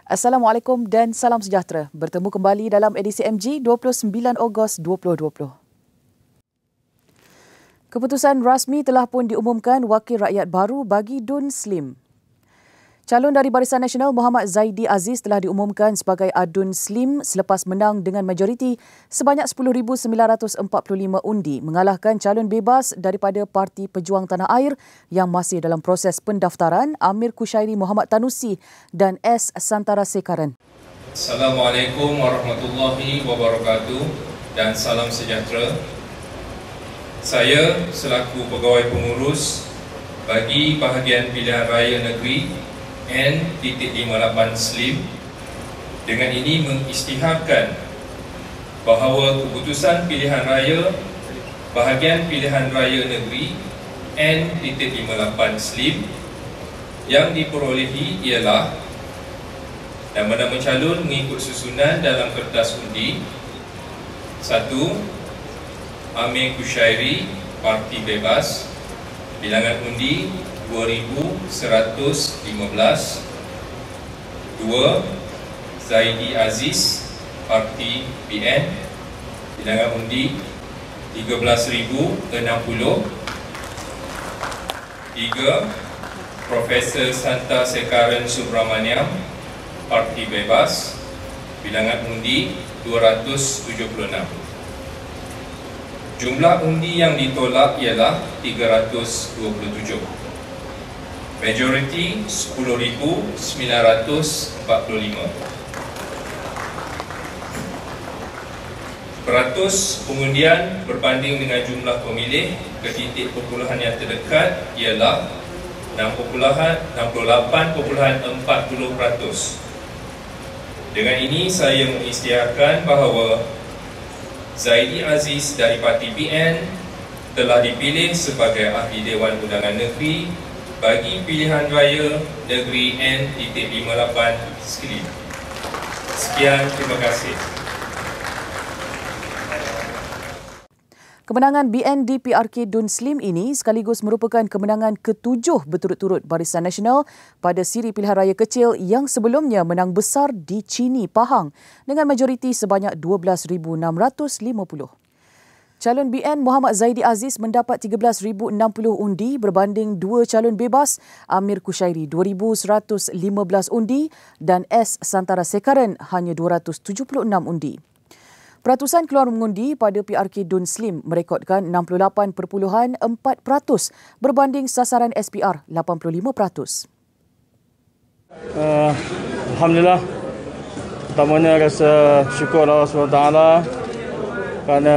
Assalamualaikum dan salam sejahtera. Bertemu kembali dalam edisi MG 29 Ogos 2020. Keputusan rasmi telah pun diumumkan wakil rakyat baru bagi Dun Slim. Calon dari Barisan Nasional Muhammad Zaidi Aziz telah diumumkan sebagai Adun Slim selepas menang dengan majoriti sebanyak 10,945 undi mengalahkan calon bebas daripada Parti Pejuang Tanah Air yang masih dalam proses pendaftaran Amir Kushairi Muhammad Tanusi dan S. Santara Sekaran. Assalamualaikum warahmatullahi wabarakatuh dan salam sejahtera. Saya selaku pegawai pengurus bagi bahagian pilihan raya negeri N.58 Slim dengan ini mengisytiharkan bahawa keputusan pilihan raya bahagian pilihan raya negeri N.58 Slim yang diperolehi ialah nama-nama calon mengikut susunan dalam kertas undi. 1. Amir Kushairi, Parti Bebas, bilangan undi 2,115. 2. Zaidi Aziz, Parti PN, bilangan undi 13,060. 3. Profesor Santa Sekaran Subramaniam, Parti Bebas, bilangan undi 276. Jumlah undi yang ditolak ialah 327. Majoriti 10,945. Peratus pengundian berbanding dengan jumlah pemilih ke titik perpuluhan yang terdekat ialah 68.40%. Dengan ini saya mengisytiharkan bahawa Zaidi Aziz dari Parti PN telah dipilih sebagai Ahli Dewan Undangan Negeri bagi pilihan raya negeri N.58 Slim. Sekian, terima kasih. Kemenangan BN di PRK Dun Slim ini sekaligus merupakan kemenangan ke-7 berturut-turut Barisan Nasional pada siri pilihan raya kecil yang sebelumnya menang besar di Chini, Pahang dengan majoriti sebanyak 12,650. Calon BN Muhammad Zaidi Aziz mendapat 13,060 undi berbanding dua calon bebas Amir Kushairi 2,115 undi dan S. Santara Sekaran hanya 276 undi. Peratusan keluar mengundi pada PRK Dun Slim merekodkan 68.4% berbanding sasaran SPR 85%. Alhamdulillah, pertamanya rasa syukur Allah SWT kerana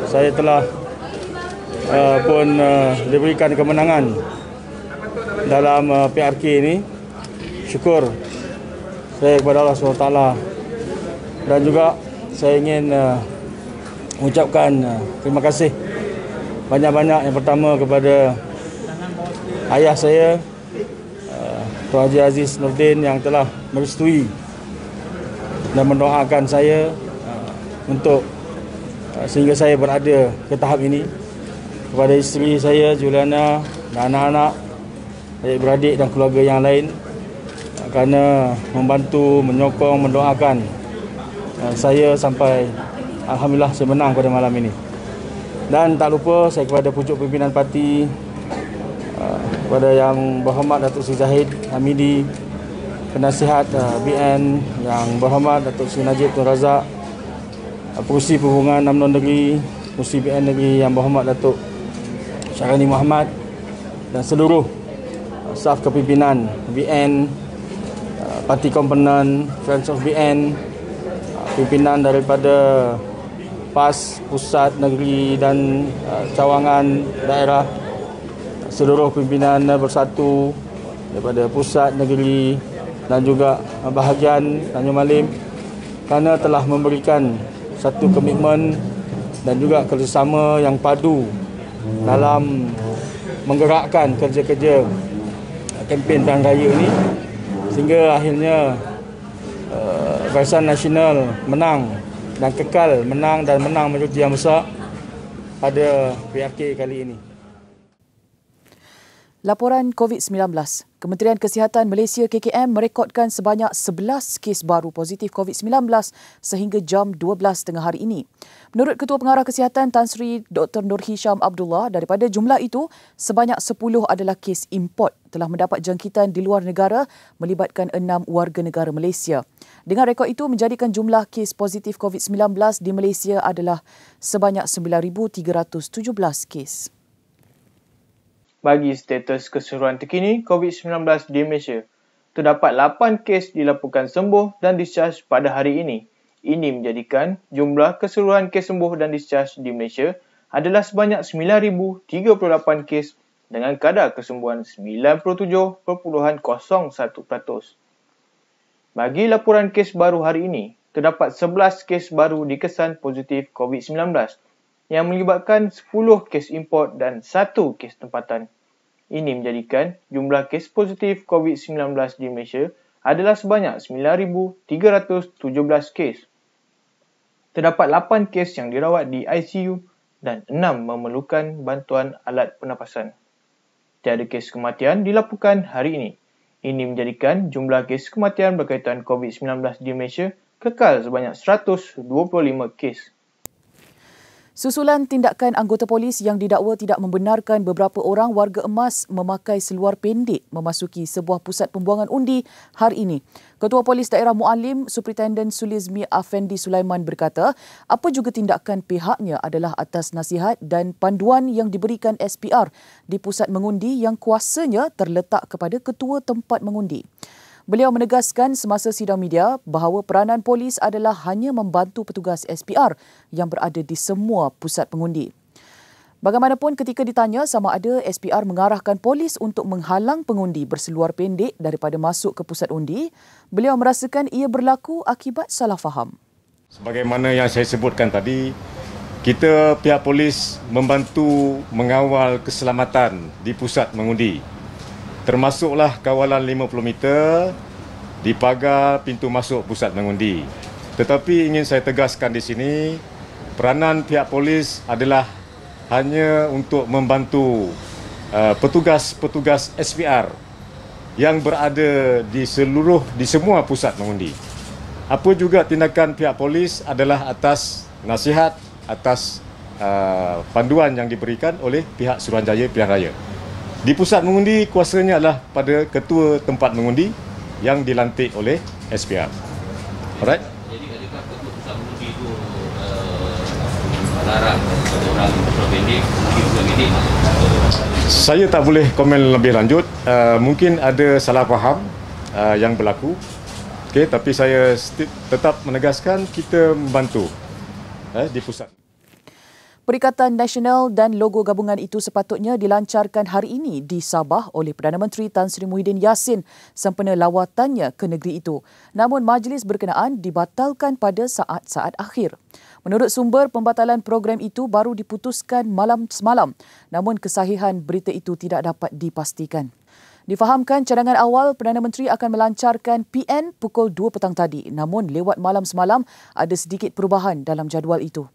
saya telah diberikan kemenangan dalam PRK ini. Syukur saya kepada Allah SWT dan juga saya ingin mengucapkan terima kasih banyak-banyak yang pertama kepada ayah saya, Tuan Haji Aziz Nordin yang telah merestui dan mendoakan saya untuk sehingga saya berada ke tahap ini. Kepada isteri saya Juliana dan anak-anak, adik-beradik dan keluarga yang lain kerana membantu, menyokong, mendoakan saya sampai alhamdulillah saya menang pada malam ini. Dan tak lupa saya kepada pucuk pimpinan parti, kepada Yang Berhormat Datuk Seri Zahid Hamidi, penasihat BN Yang Berhormat Datuk Seri Najib Tun Razak, Pengerusi Perhubungan UMNO Negeri, Pengerusi BN Negeri Yang Berhormat Datuk Syarani Muhammad dan seluruh staf kepimpinan BN, parti komponen, Friends of BN, pimpinan daripada PAS, pusat, negeri dan cawangan daerah, seluruh pimpinan bersatu daripada pusat, negeri dan juga bahagian Tanjung Malim kerana telah memberikan satu komitmen dan juga kerjasama yang padu dalam menggerakkan kerja-kerja kempen pilihan raya ini sehingga akhirnya Barisan Nasional menang dan kekal menang dan menang majoriti yang besar pada PRK kali ini. Laporan COVID-19. Kementerian Kesihatan Malaysia KKM merekodkan sebanyak 11 kes baru positif COVID-19 sehingga jam 12 tengah hari ini. Menurut Ketua Pengarah Kesihatan Tan Sri Dr. Nur Hisham Abdullah, daripada jumlah itu, sebanyak 10 adalah kes import telah mendapat jangkitan di luar negara melibatkan 6 warga negara Malaysia. Dengan rekod itu menjadikan jumlah kes positif COVID-19 di Malaysia adalah sebanyak 9,317 kes. Bagi status keseluruhan terkini COVID-19 di Malaysia, terdapat 8 kes dilaporkan sembuh dan discharge pada hari ini. Ini menjadikan jumlah keseluruhan kes sembuh dan discharge di Malaysia adalah sebanyak 9,038 kes dengan kadar kesembuhan 97.01%. Bagi laporan kes baru hari ini, terdapat 11 kes baru dikesan positif COVID-19 yang melibatkan 10 kes import dan 1 kes tempatan. Ini menjadikan jumlah kes positif COVID-19 di Malaysia adalah sebanyak 9,317 kes. Terdapat 8 kes yang dirawat di ICU dan 6 memerlukan bantuan alat pernafasan. Tiada kes kematian dilaporkan hari ini. Ini menjadikan jumlah kes kematian berkaitan COVID-19 di Malaysia kekal sebanyak 125 kes. Susulan tindakan anggota polis yang didakwa tidak membenarkan beberapa orang warga emas memakai seluar pendek memasuki sebuah pusat pembuangan undi hari ini. Ketua Polis Daerah Mualim, Superintendent Sulizmi Afendi Sulaiman berkata, apa juga tindakan pihaknya adalah atas nasihat dan panduan yang diberikan SPR di pusat mengundi yang kuasanya terletak kepada ketua tempat mengundi. Beliau menegaskan semasa sidang media bahawa peranan polis adalah hanya membantu petugas SPR yang berada di semua pusat pengundi. Bagaimanapun ketika ditanya sama ada SPR mengarahkan polis untuk menghalang pengundi berseluar pendek daripada masuk ke pusat undi, beliau merasakan ia berlaku akibat salah faham. Sebagaimana yang saya sebutkan tadi, kita pihak polis membantu mengawal keselamatan di pusat mengundi. Termasuklah kawalan 50 meter di pagar pintu masuk pusat mengundi. Tetapi ingin saya tegaskan di sini, peranan pihak polis adalah hanya untuk membantu petugas-petugas SPR yang berada di semua pusat mengundi. Apa juga tindakan pihak polis adalah atas nasihat, atas panduan yang diberikan oleh pihak Suruhanjaya Pilihan Raya. Di pusat mengundi, kuasanya adalah pada ketua tempat mengundi yang dilantik oleh SPR. Alright? Jadi adakah ketua pusat mengundi itu melarang orang berbendek, mengundi berbendek? Saya tak boleh komen lebih lanjut. Mungkin ada salah faham yang berlaku. Okay, tapi saya tetap menegaskan kita membantu di pusat. Perikatan Nasional dan logo gabungan itu sepatutnya dilancarkan hari ini di Sabah oleh Perdana Menteri Tan Sri Muhyiddin Yassin sempena lawatannya ke negeri itu. Namun majlis berkenaan dibatalkan pada saat-saat akhir. Menurut sumber, pembatalan program itu baru diputuskan malam semalam. Namun kesahihan berita itu tidak dapat dipastikan. Difahamkan cadangan awal Perdana Menteri akan melancarkan PN pukul 2 petang tadi. Namun lewat malam semalam ada sedikit perubahan dalam jadual itu.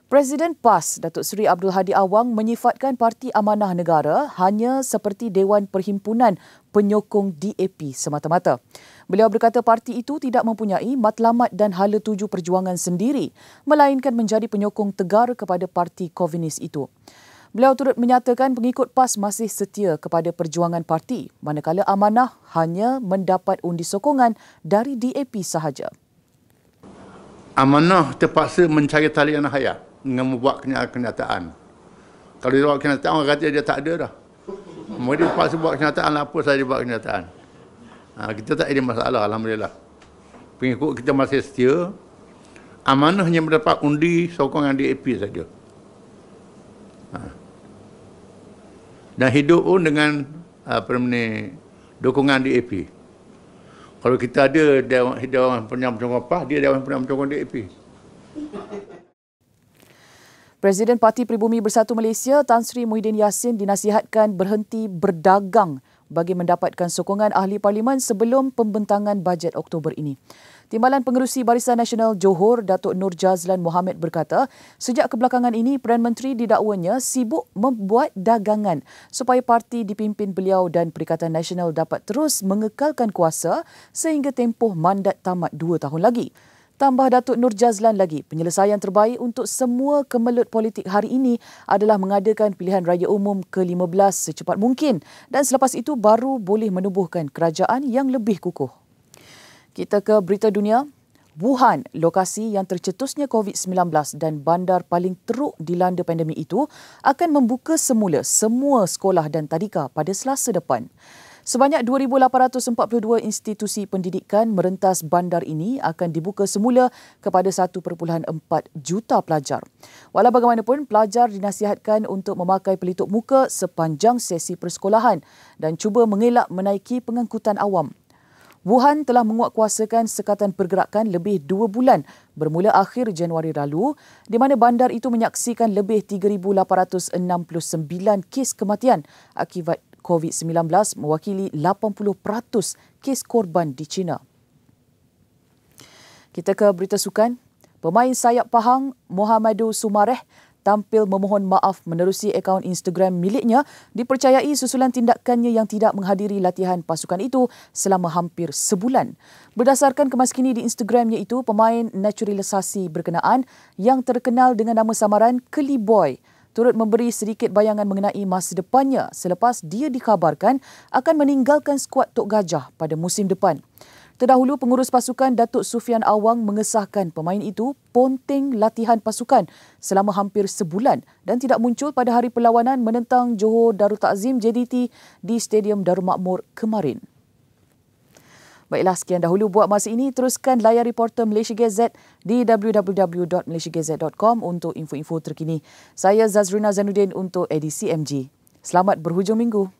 Presiden PAS, Datuk Seri Abdul Hadi Awang menyifatkan Parti Amanah Negara hanya seperti Dewan Perhimpunan Penyokong DAP semata-mata. Beliau berkata parti itu tidak mempunyai matlamat dan hala tuju perjuangan sendiri, melainkan menjadi penyokong tegar kepada parti Komunis itu. Beliau turut menyatakan pengikut PAS masih setia kepada perjuangan parti, manakala Amanah hanya mendapat undi sokongan dari DAP sahaja. Amanah terpaksa mencari talian hayat dengan membuat kenyataan. Kalau dia buat kenyataan, orang kata dia tak ada dah. Mereka dia terpaksa buat kenyataan, apa saja dia buat kenyataan. Kita tak ada masalah, Alhamdulillah. Pengikut kita masih setia. Amanah hanya mendapat undi sokongan DAP saja. Dan hidup pun dengan dukungan DAP. Kalau kita ada Dewan Penyokong PAS, dia Dewan Penyokong DAP. Presiden Parti Pribumi Bersatu Malaysia Tan Sri Muhyiddin Yassin dinasihatkan berhenti berdagang bagi mendapatkan sokongan ahli parlimen sebelum pembentangan bajet Oktober ini. Timbalan Pengerusi Barisan Nasional Johor, Datuk Nur Jazlan Mohammed berkata, sejak kebelakangan ini Perdana Menteri didakwanya sibuk membuat dagangan supaya parti dipimpin beliau dan Perikatan Nasional dapat terus mengekalkan kuasa sehingga tempoh mandat tamat 2 tahun lagi. Tambah Datuk Nur Jazlan lagi, penyelesaian terbaik untuk semua kemelut politik hari ini adalah mengadakan pilihan raya umum ke-15 secepat mungkin dan selepas itu baru boleh menubuhkan kerajaan yang lebih kukuh. Kita ke berita dunia. Wuhan, lokasi yang tercetusnya COVID-19 dan bandar paling teruk dilanda pandemik itu, akan membuka semula semua sekolah dan tadika pada Selasa depan. Sebanyak 2,842 institusi pendidikan merentas bandar ini akan dibuka semula kepada 1.4 juta pelajar. Walau bagaimanapun, pelajar dinasihatkan untuk memakai pelitup muka sepanjang sesi persekolahan dan cuba mengelak menaiki pengangkutan awam. Wuhan telah menguatkuasakan sekatan pergerakan lebih 2 bulan bermula akhir Januari lalu di mana bandar itu menyaksikan lebih 3,869 kes kematian akibat COVID-19 mewakili 80% kes korban di China. Kita ke berita sukan. Pemain sayap Pahang Mohamadu Sumareh tampil memohon maaf menerusi akaun Instagram miliknya dipercayai susulan tindakannya yang tidak menghadiri latihan pasukan itu selama hampir sebulan. Berdasarkan kemaskini di Instagramnya itu, pemain naturalisasi berkenaan yang terkenal dengan nama samaran Keli Boy turut memberi sedikit bayangan mengenai masa depannya selepas dia dikabarkan akan meninggalkan skuad Tok Gajah pada musim depan. Terdahulu, pengurus pasukan Datuk Sufian Awang mengesahkan pemain itu ponteng latihan pasukan selama hampir sebulan dan tidak muncul pada hari perlawanan menentang Johor Darul Takzim JDT di Stadium Darul Makmur kemarin. Baiklah, sekian dahulu buat masa ini. Teruskan layari portal Malaysia Gazette di www.malaysiagazette.com untuk info-info terkini. Saya Zazrina Zainuddin untuk edisi MG. Selamat berhujung minggu.